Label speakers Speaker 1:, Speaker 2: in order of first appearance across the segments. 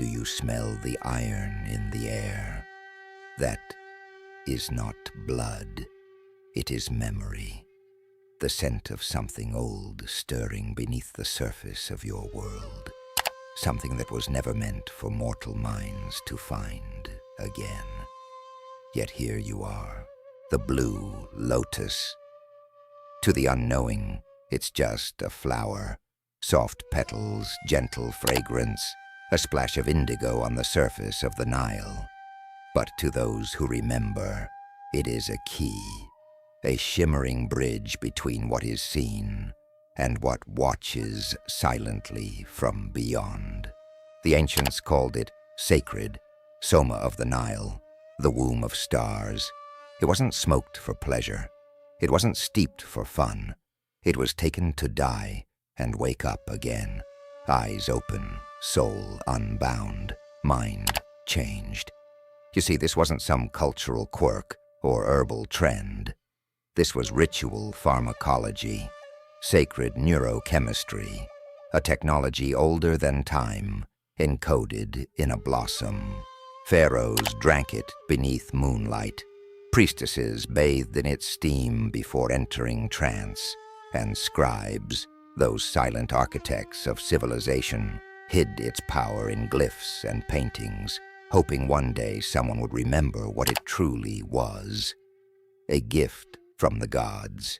Speaker 1: do you smell the iron in the air? That is not blood, it is memory, the scent of something old stirring beneath the surface of your world, something that was never meant for mortal minds to find again. Yet here you are, the Blue Lotus. To the unknowing, it's just a flower, soft petals, gentle fragrance, a splash of indigo on the surface of the Nile. But to those who remember, it is a key, a shimmering bridge between what is seen and what watches silently from beyond. The ancients called it sacred, Soma of the Nile, the womb of stars. It wasn't smoked for pleasure. It wasn't steeped for fun. It was taken to die and wake up again, eyes open, soul unbound, mind changed. You see, this wasn't some cultural quirk or herbal trend. This was ritual pharmacology, sacred neurochemistry, a technology older than time, encoded in a blossom. Pharaohs drank it beneath moonlight. Priestesses bathed in its steam before entering trance, and scribes, those silent architects of civilization, hid its power in glyphs and paintings, hoping one day someone would remember what it truly was, a gift from the gods.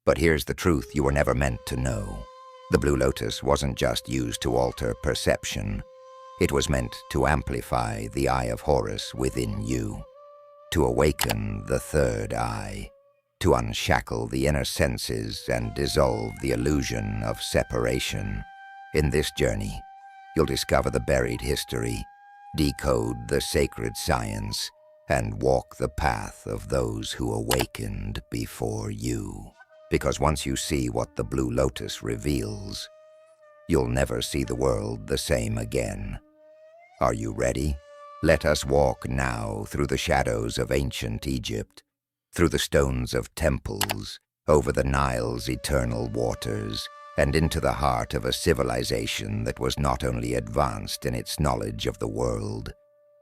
Speaker 1: But here's the truth you were never meant to know. The Blue Lotus wasn't just used to alter perception. It was meant to amplify the eye of Horus within you, to awaken the third eye, to unshackle the inner senses and dissolve the illusion of separation. In this journey, you'll discover the buried history, decode the sacred science, and walk the path of those who awakened before you. Because once you see what the Blue Lotus reveals, you'll never see the world the same again. Are you ready? Let us walk now through the shadows of ancient Egypt, through the stones of temples, over the Nile's eternal waters, and into the heart of a civilization that was not only advanced in its knowledge of the world,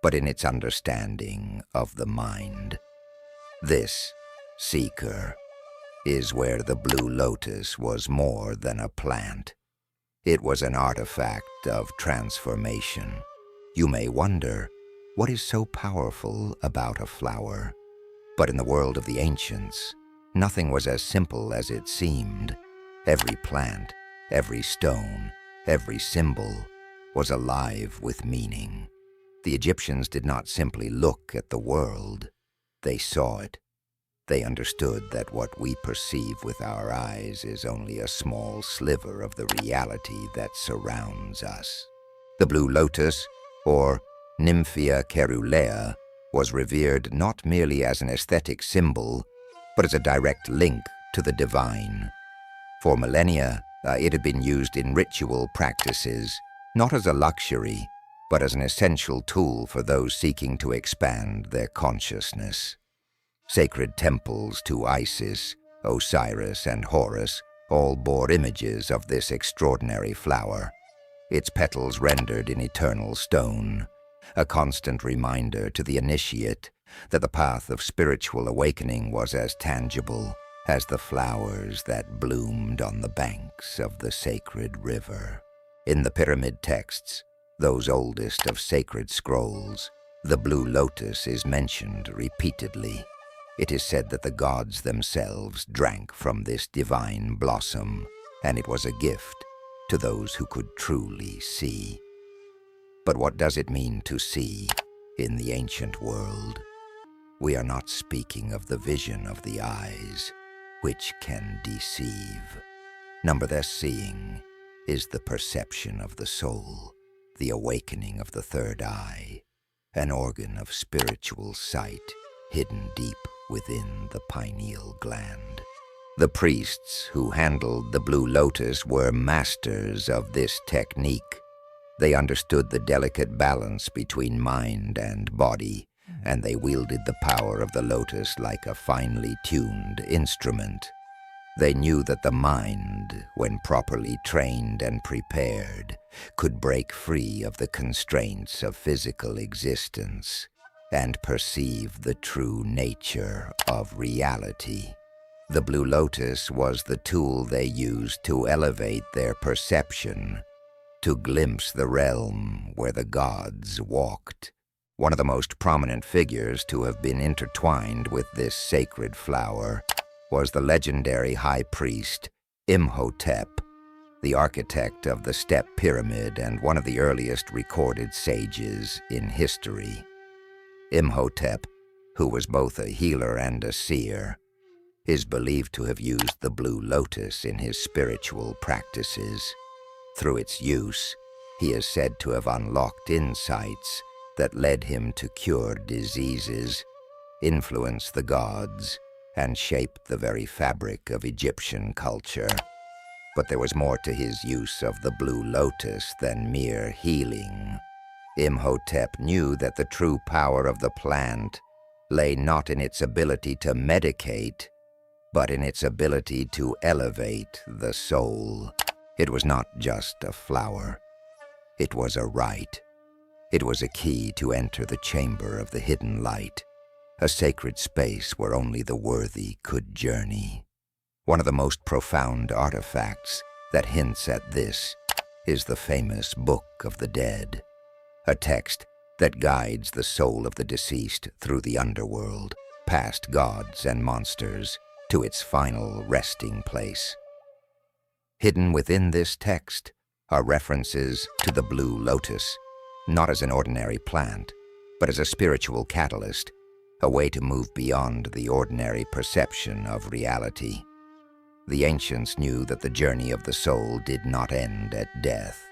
Speaker 1: but in its understanding of the mind. This, seeker, is where the Blue Lotus was more than a plant. It was an artifact of transformation. You may wonder, what is so powerful about a flower? But in the world of the ancients, nothing was as simple as it seemed. Every plant, every stone, every symbol was alive with meaning. The Egyptians did not simply look at the world, they saw it. They understood that what we perceive with our eyes is only a small sliver of the reality that surrounds us. The Blue Lotus, or Nymphaea Caerulea, was revered not merely as an aesthetic symbol, but as a direct link to the divine. For millennia, it had been used in ritual practices, not as a luxury, but as an essential tool for those seeking to expand their consciousness. Sacred temples to Isis, Osiris, and Horus all bore images of this extraordinary flower, its petals rendered in eternal stone, a constant reminder to the initiate that the path of spiritual awakening was as tangible as the flowers that bloomed on the banks of the sacred river. In the pyramid texts, those oldest of sacred scrolls, the Blue Lotus is mentioned repeatedly. It is said that the gods themselves drank from this divine blossom, and it was a gift to those who could truly see. But what does it mean to see in the ancient world? We are not speaking of the vision of the eyes, which can deceive. Numberless seeing is the perception of the soul, the awakening of the third eye, an organ of spiritual sight hidden deep within the pineal gland. The priests who handled the Blue Lotus were masters of this technique. They understood the delicate balance between mind and body, and they wielded the power of the lotus like a finely tuned instrument. They knew that the mind, when properly trained and prepared, could break free of the constraints of physical existence and perceive the true nature of reality. The Blue Lotus was the tool they used to elevate their perception, to glimpse the realm where the gods walked. One of the most prominent figures to have been intertwined with this sacred flower was the legendary high priest Imhotep, the architect of the Step Pyramid and one of the earliest recorded sages in history. Imhotep, who was both a healer and a seer, is believed to have used the Blue Lotus in his spiritual practices. Through its use, he is said to have unlocked insights that led him to cure diseases, influence the gods, and shape the very fabric of Egyptian culture. But there was more to his use of the Blue Lotus than mere healing. Imhotep knew that the true power of the plant lay not in its ability to medicate, but in its ability to elevate the soul. It was not just a flower. It was a rite. It was a key to enter the chamber of the hidden light, a sacred space where only the worthy could journey. One of the most profound artifacts that hints at this is the famous Book of the Dead, a text that guides the soul of the deceased through the underworld, past gods and monsters, to its final resting place. Hidden within this text are references to the Blue Lotus, not as an ordinary plant, but as a spiritual catalyst, a way to move beyond the ordinary perception of reality. The ancients knew that the journey of the soul did not end at death.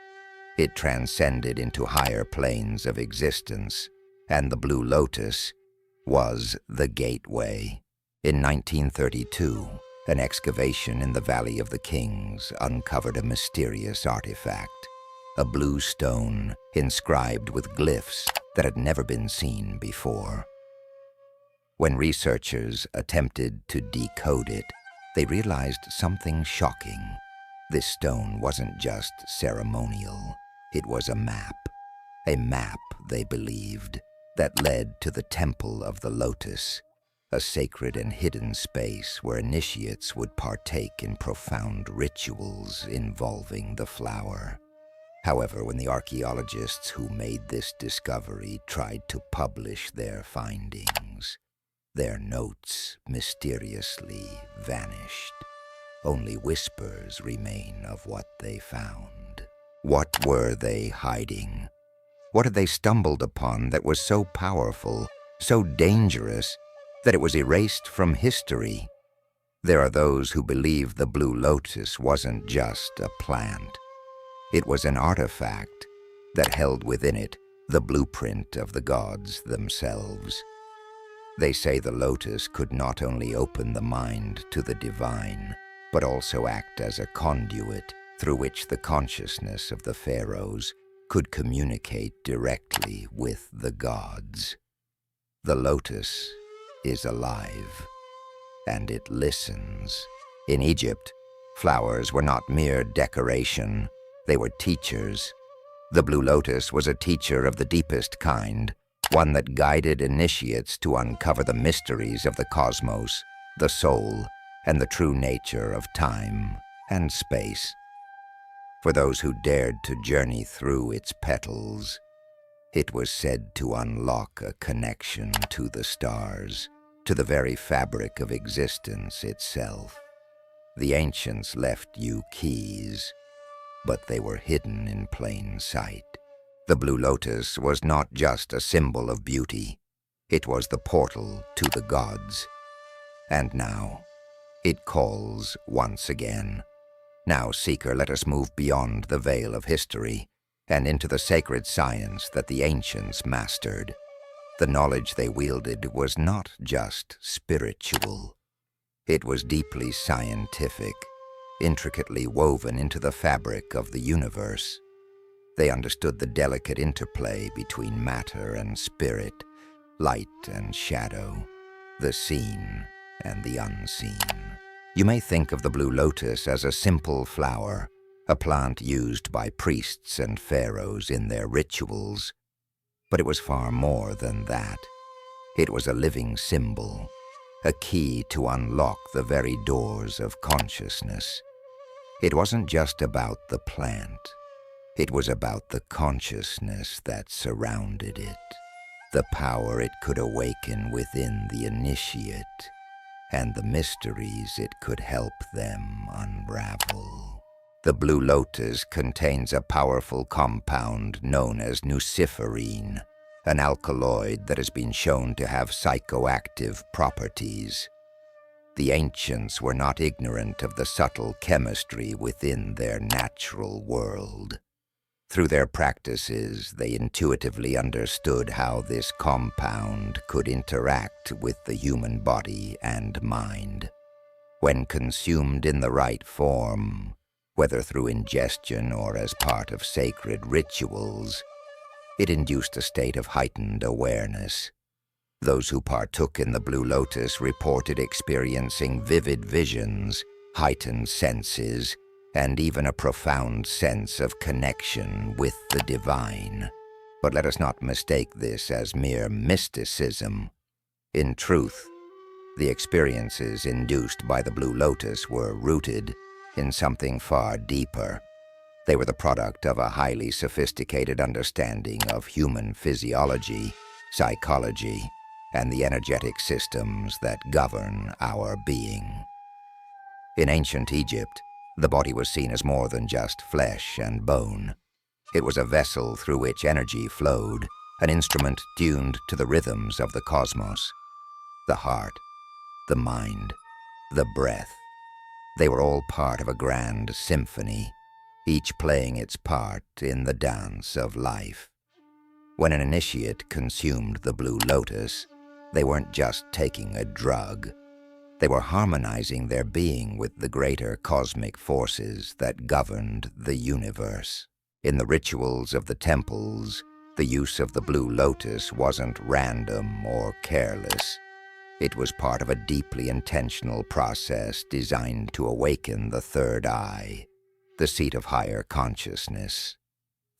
Speaker 1: It transcended into higher planes of existence, and the Blue Lotus was the gateway. In 1932, an excavation in the Valley of the Kings uncovered a mysterious artifact, a blue stone inscribed with glyphs that had never been seen before. When researchers attempted to decode it, they realized something shocking. This stone wasn't just ceremonial. It was a map, they believed, that led to the Temple of the Lotus, a sacred and hidden space where initiates would partake in profound rituals involving the flower. However, when the archaeologists who made this discovery tried to publish their findings, their notes mysteriously vanished. Only whispers remain of what they found. What were they hiding? What had they stumbled upon that was so powerful, so dangerous, that it was erased from history? There are those who believe the Blue Lotus wasn't just a plant. It was an artifact that held within it the blueprint of the gods themselves. They say the lotus could not only open the mind to the divine, but also act as a conduit through which the consciousness of the Pharaohs could communicate directly with the gods. The lotus is alive, and it listens. In Egypt, flowers were not mere decoration, they were teachers. The Blue Lotus was a teacher of the deepest kind, one that guided initiates to uncover the mysteries of the cosmos, the soul, and the true nature of time and space. For those who dared to journey through its petals, it was said to unlock a connection to the stars, to the very fabric of existence itself. The ancients left you keys, but they were hidden in plain sight. The Blue Lotus was not just a symbol of beauty, it was the portal to the gods. And now, it calls once again. Now, Seeker, let us move beyond the veil of history and into the sacred science that the ancients mastered. The knowledge they wielded was not just spiritual. It was deeply scientific, intricately woven into the fabric of the universe. They understood the delicate interplay between matter and spirit, light and shadow, the seen and the unseen. You may think of the blue lotus as a simple flower, a plant used by priests and pharaohs in their rituals, but it was far more than that. It was a living symbol, a key to unlock the very doors of consciousness. It wasn't just about the plant. It was about the consciousness that surrounded it, the power it could awaken within the initiate, and the mysteries it could help them unravel. The blue lotus contains a powerful compound known as nuciferine, an alkaloid that has been shown to have psychoactive properties. The ancients were not ignorant of the subtle chemistry within their natural world. Through their practices, they intuitively understood how this compound could interact with the human body and mind. When consumed in the right form, whether through ingestion or as part of sacred rituals, it induced a state of heightened awareness. Those who partook in the blue lotus reported experiencing vivid visions, heightened senses, and even a profound sense of connection with the divine. But let us not mistake this as mere mysticism. In truth, the experiences induced by the blue lotus were rooted in something far deeper. They were the product of a highly sophisticated understanding of human physiology, psychology, and the energetic systems that govern our being. In ancient Egypt, the body was seen as more than just flesh and bone. It was a vessel through which energy flowed, an instrument tuned to the rhythms of the cosmos. The heart, the mind, the breath, they were all part of a grand symphony, each playing its part in the dance of life. When an initiate consumed the blue lotus, they weren't just taking a drug. They were harmonizing their being with the greater cosmic forces that governed the universe. In the rituals of the temples, the use of the blue lotus wasn't random or careless. It was part of a deeply intentional process designed to awaken the third eye, the seat of higher consciousness.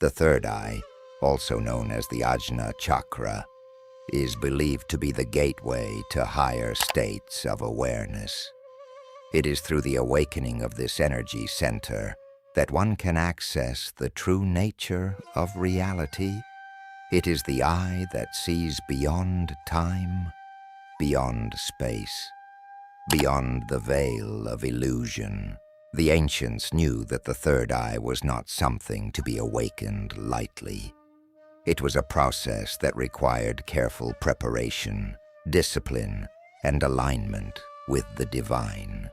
Speaker 1: The third eye, also known as the Ajna chakra, is believed to be the gateway to higher states of awareness. It is through the awakening of this energy center that one can access the true nature of reality. It is the eye that sees beyond time, beyond space, beyond the veil of illusion. The ancients knew that the third eye was not something to be awakened lightly. It was a process that required careful preparation, discipline, and alignment with the divine.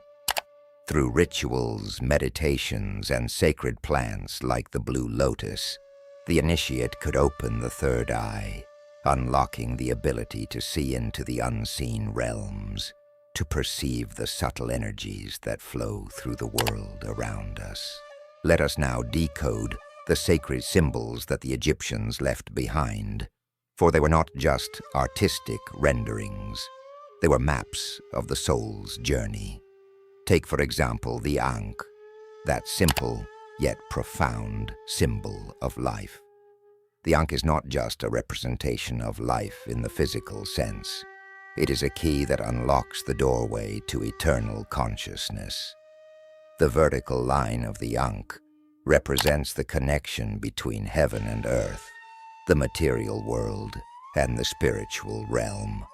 Speaker 1: Through rituals, meditations, and sacred plants like the blue lotus, the initiate could open the third eye, unlocking the ability to see into the unseen realms, to perceive the subtle energies that flow through the world around us. Let us now decode the sacred symbols that the Egyptians left behind, for they were not just artistic renderings. They were maps of the soul's journey. Take, for example, the Ankh, that simple yet profound symbol of life. The Ankh is not just a representation of life in the physical sense. It is a key that unlocks the doorway to eternal consciousness. The vertical line of the Ankh represents the connection between heaven and earth, the material world and the spiritual realm.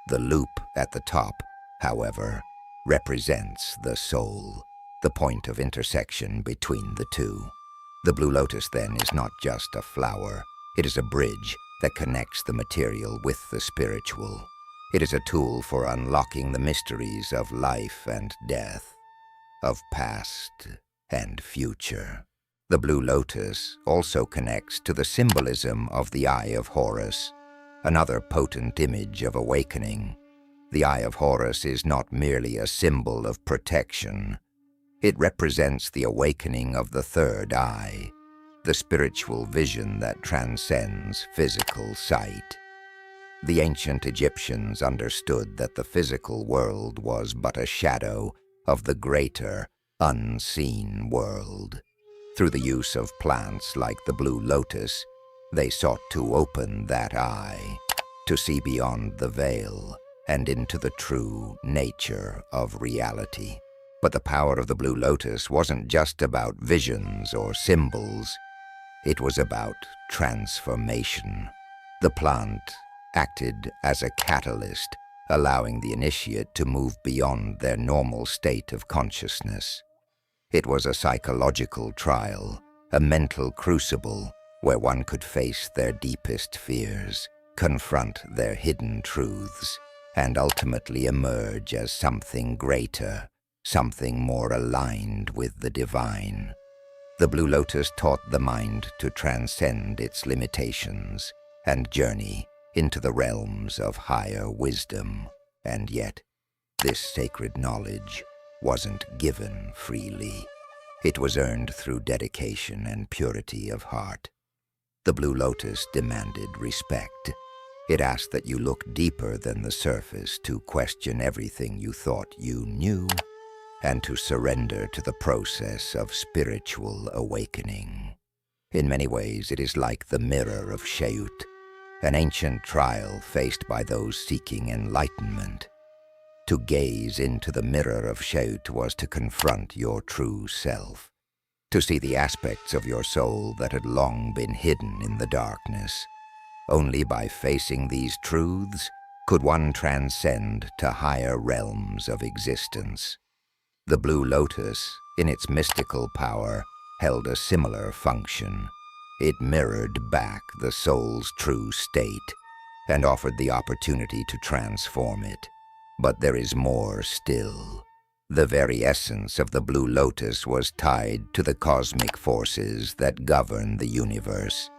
Speaker 1: The loop at the top, however, represents the soul, the point of intersection between the two. The blue lotus, then, is not just a flower. It is a bridge that connects the material with the spiritual. It is a tool for unlocking the mysteries of life and death, of past and future. The blue lotus also connects to the symbolism of the Eye of Horus, another potent image of awakening. The Eye of Horus is not merely a symbol of protection. It represents the awakening of the third eye, the spiritual vision that transcends physical sight. The ancient Egyptians understood that the physical world was but a shadow of the greater, unseen world. Through the use of plants like the Blue Lotus, they sought to open that eye, to see beyond the veil and into the true nature of reality. But the power of the Blue Lotus wasn't just about visions or symbols. It was about transformation. The plant acted as a catalyst, allowing the initiate to move beyond their normal state of consciousness. It was a psychological trial, a mental crucible where one could face their deepest fears, confront their hidden truths, and ultimately emerge as something greater, something more aligned with the divine. The Blue Lotus taught the mind to transcend its limitations and journey into the realms of higher wisdom. And yet, this sacred knowledge wasn't given freely. It was earned through dedication and purity of heart. The Blue Lotus demanded respect. It asked that you look deeper than the surface, to question everything you thought you knew, and to surrender to the process of spiritual awakening. In many ways, it is like the mirror of Shayut, an ancient trial faced by those seeking enlightenment. To gaze into the mirror of Shayut was to confront your true self, to see the aspects of your soul that had long been hidden in the darkness. Only by facing these truths could one transcend to higher realms of existence. The Blue Lotus, in its mystical power, held a similar function. It mirrored back the soul's true state and offered the opportunity to transform it. But there is more still. The very essence of the Blue Lotus was tied to the cosmic forces that govern the universe.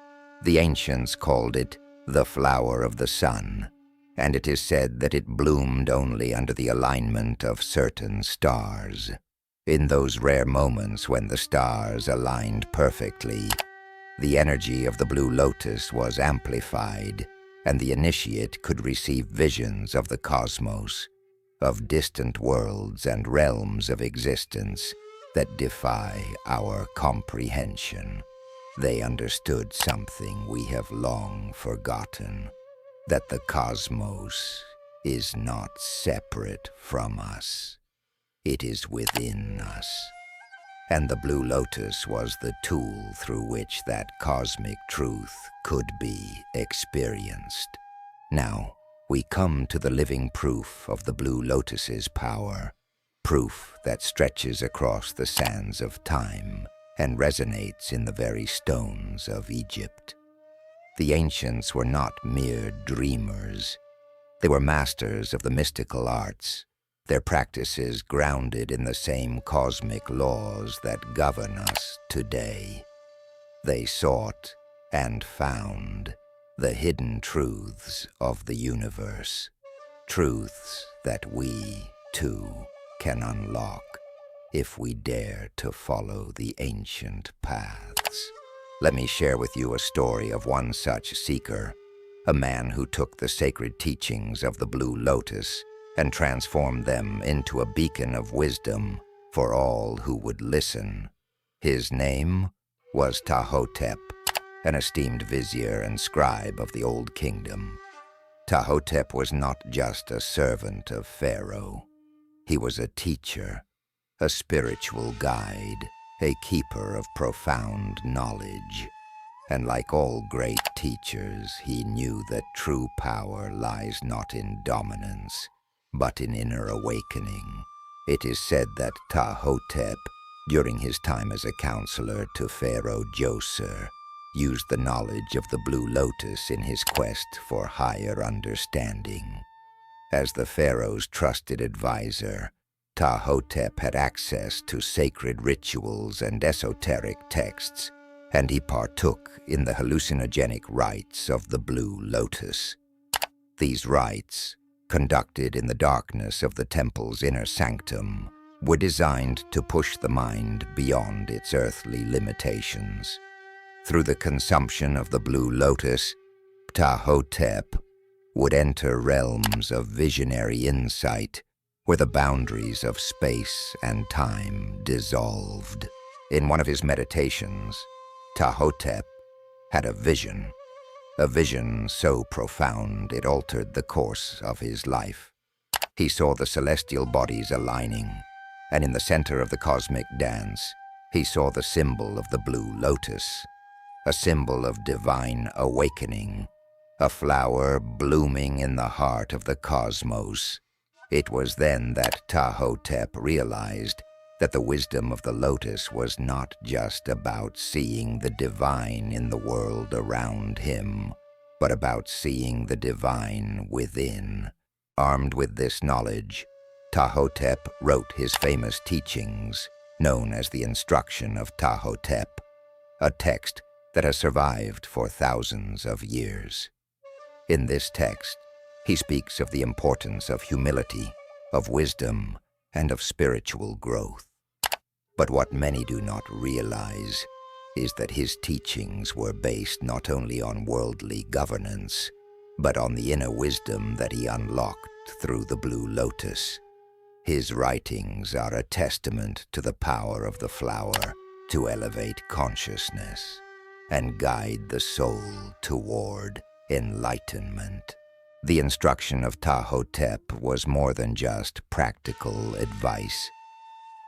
Speaker 1: The ancients called it the flower of the sun, and it is said that it bloomed only under the alignment of certain stars. In those rare moments when the stars aligned perfectly, the energy of the Blue Lotus was amplified, and the initiate could receive visions of the cosmos, of distant worlds and realms of existence that defy our comprehension. They understood something we have long forgotten, that the cosmos is not separate from us. It is within us. And the Blue Lotus was the tool through which that cosmic truth could be experienced. Now, we come to the living proof of the Blue Lotus's power, proof that stretches across the sands of time and resonates in the very stones of Egypt. The ancients were not mere dreamers. They were masters of the mystical arts, their practices grounded in the same cosmic laws that govern us today. They sought and found the hidden truths of the universe, truths that we, too, can unlock if we dare to follow the ancient paths. Let me share with you a story of one such seeker, a man who took the sacred teachings of the Blue Lotus and transformed them into a beacon of wisdom for all who would listen. His name was Ptahhotep, an esteemed vizier and scribe of the Old Kingdom. Ptahhotep was not just a servant of Pharaoh. He was a teacher, a spiritual guide, a keeper of profound knowledge. And like all great teachers, he knew that true power lies not in dominance, but in inner awakening. It is said that Ptahhotep, during his time as a counselor to Pharaoh Djoser, used the knowledge of the Blue Lotus in his quest for higher understanding. As the Pharaoh's trusted advisor, Ptahhotep had access to sacred rituals and esoteric texts, and he partook in the hallucinogenic rites of the Blue Lotus. These rites, conducted in the darkness of the temple's inner sanctum, were designed to push the mind beyond its earthly limitations. Through the consumption of the Blue Lotus, Ptahhotep would enter realms of visionary insight where the boundaries of space and time dissolved. In one of his meditations, Ptahhotep had a vision so profound it altered the course of his life. He saw the celestial bodies aligning, and in the center of the cosmic dance, he saw the symbol of the Blue Lotus, a symbol of divine awakening, a flower blooming in the heart of the cosmos. It was then that Ptahhotep realized that the wisdom of the lotus was not just about seeing the divine in the world around him, but about seeing the divine within. Armed with this knowledge, Ptahhotep wrote his famous teachings, known as the Instruction of Ptahhotep, a text that has survived for thousands of years. In this text, he speaks of the importance of humility, of wisdom, and of spiritual growth. But what many do not realize is that his teachings were based not only on worldly governance, but on the inner wisdom that he unlocked through the Blue Lotus. His writings are a testament to the power of the flower to elevate consciousness and guide the soul toward enlightenment. The Instruction of Ptahhotep was more than just practical advice.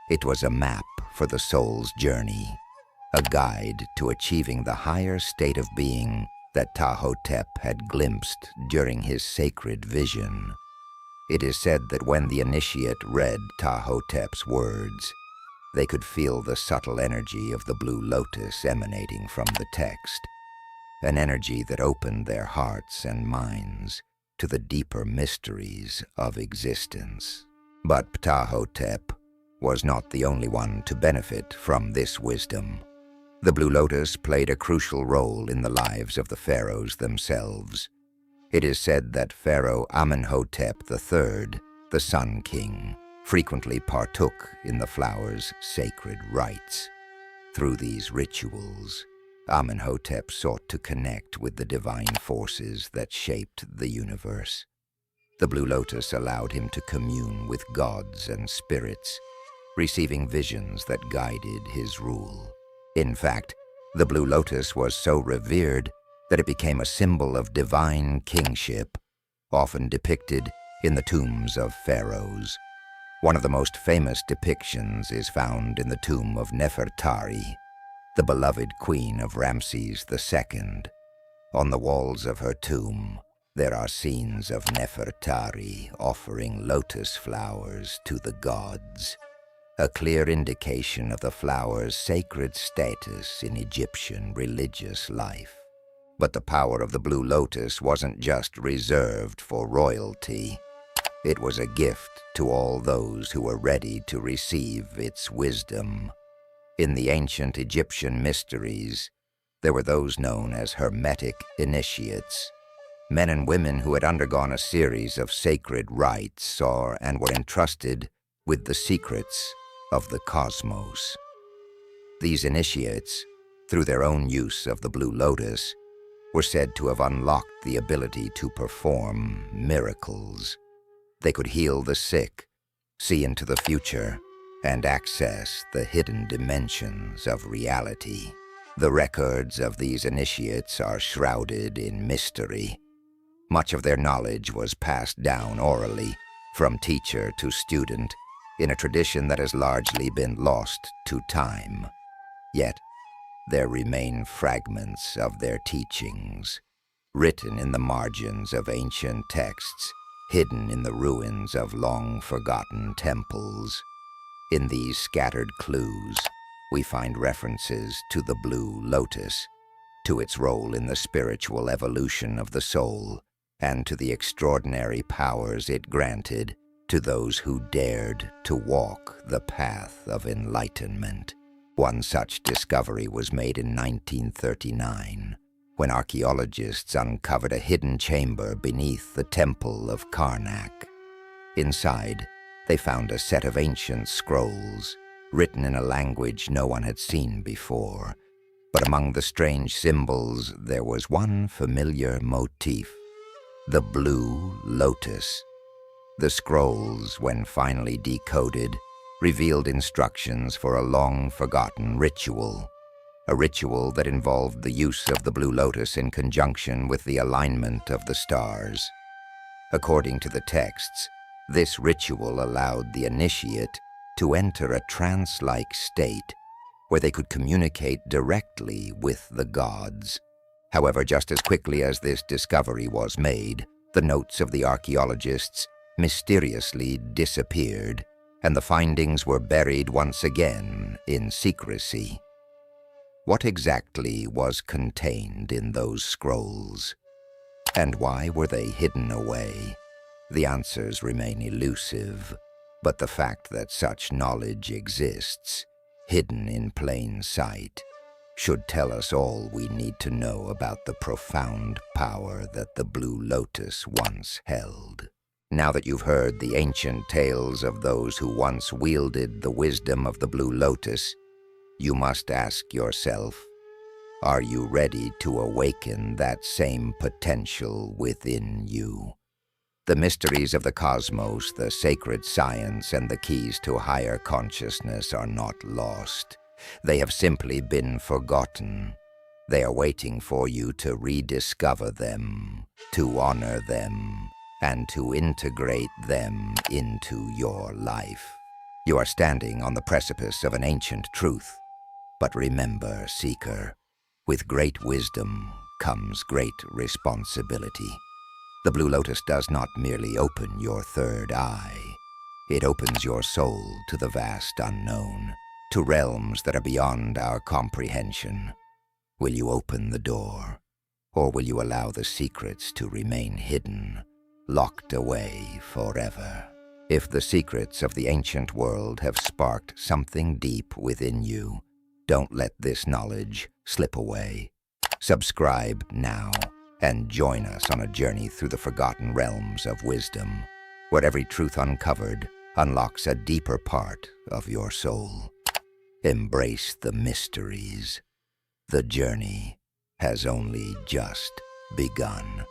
Speaker 1: It was a map for the soul's journey, a guide to achieving the higher state of being that Ptahhotep had glimpsed during his sacred vision. It is said that when the initiate read Ptahhotep's words, they could feel the subtle energy of the Blue Lotus emanating from the text, an energy that opened their hearts and minds to the deeper mysteries of existence. But Ptahhotep was not the only one to benefit from this wisdom. The Blue Lotus played a crucial role in the lives of the pharaohs themselves. It is said that Pharaoh Amenhotep III, the Sun King, frequently partook in the flower's sacred rites. Through these rituals, Amenhotep sought to connect with the divine forces that shaped the universe. The Blue Lotus allowed him to commune with gods and spirits, receiving visions that guided his rule. In fact, the Blue Lotus was so revered that it became a symbol of divine kingship, often depicted in the tombs of pharaohs. One of the most famous depictions is found in the tomb of Nefertari, the beloved queen of Ramses II. On the walls of her tomb, there are scenes of Nefertari offering lotus flowers to the gods, a clear indication of the flower's sacred status in Egyptian religious life. But the power of the Blue Lotus wasn't just reserved for royalty. It was a gift to all those who were ready to receive its wisdom. In the ancient Egyptian mysteries, there were those known as Hermetic initiates, men and women who had undergone a series of sacred rites and were entrusted with the secrets of the cosmos. These initiates, through their own use of the Blue Lotus, were said to have unlocked the ability to perform miracles. They could heal the sick, see into the future, and access the hidden dimensions of reality. The records of these initiates are shrouded in mystery. Much of their knowledge was passed down orally, from teacher to student, in a tradition that has largely been lost to time. Yet, there remain fragments of their teachings, written in the margins of ancient texts, hidden in the ruins of long-forgotten temples. In these scattered clues, we find references to the Blue Lotus, to its role in the spiritual evolution of the soul, and to the extraordinary powers it granted to those who dared to walk the path of enlightenment. One such discovery was made in 1939, when archaeologists uncovered a hidden chamber beneath the Temple of Karnak. Inside, they found a set of ancient scrolls, written in a language no one had seen before. But among the strange symbols, there was one familiar motif: the Blue Lotus. The scrolls, when finally decoded, revealed instructions for a long-forgotten ritual. A ritual that involved the use of the Blue Lotus in conjunction with the alignment of the stars. According to the texts, this ritual allowed the initiate to enter a trance-like state where they could communicate directly with the gods. However, just as quickly as this discovery was made, the notes of the archaeologists mysteriously disappeared, and the findings were buried once again in secrecy. What exactly was contained in those scrolls? And why were they hidden away? The answers remain elusive, but the fact that such knowledge exists, hidden in plain sight, should tell us all we need to know about the profound power that the Blue Lotus once held. Now that you've heard the ancient tales of those who once wielded the wisdom of the Blue Lotus, you must ask yourself, are you ready to awaken that same potential within you? The mysteries of the cosmos, the sacred science, and the keys to higher consciousness are not lost. They have simply been forgotten. They are waiting for you to rediscover them, to honor them, and to integrate them into your life. You are standing on the precipice of an ancient truth. But remember, Seeker, with great wisdom comes great responsibility. The Blue Lotus does not merely open your third eye. It opens your soul to the vast unknown, to realms that are beyond our comprehension. Will you open the door, or will you allow the secrets to remain hidden, locked away forever? If the secrets of the ancient world have sparked something deep within you, don't let this knowledge slip away. Subscribe now and join us on a journey through the forgotten realms of wisdom, where every truth uncovered unlocks a deeper part of your soul. Embrace the mysteries. The journey has only just begun.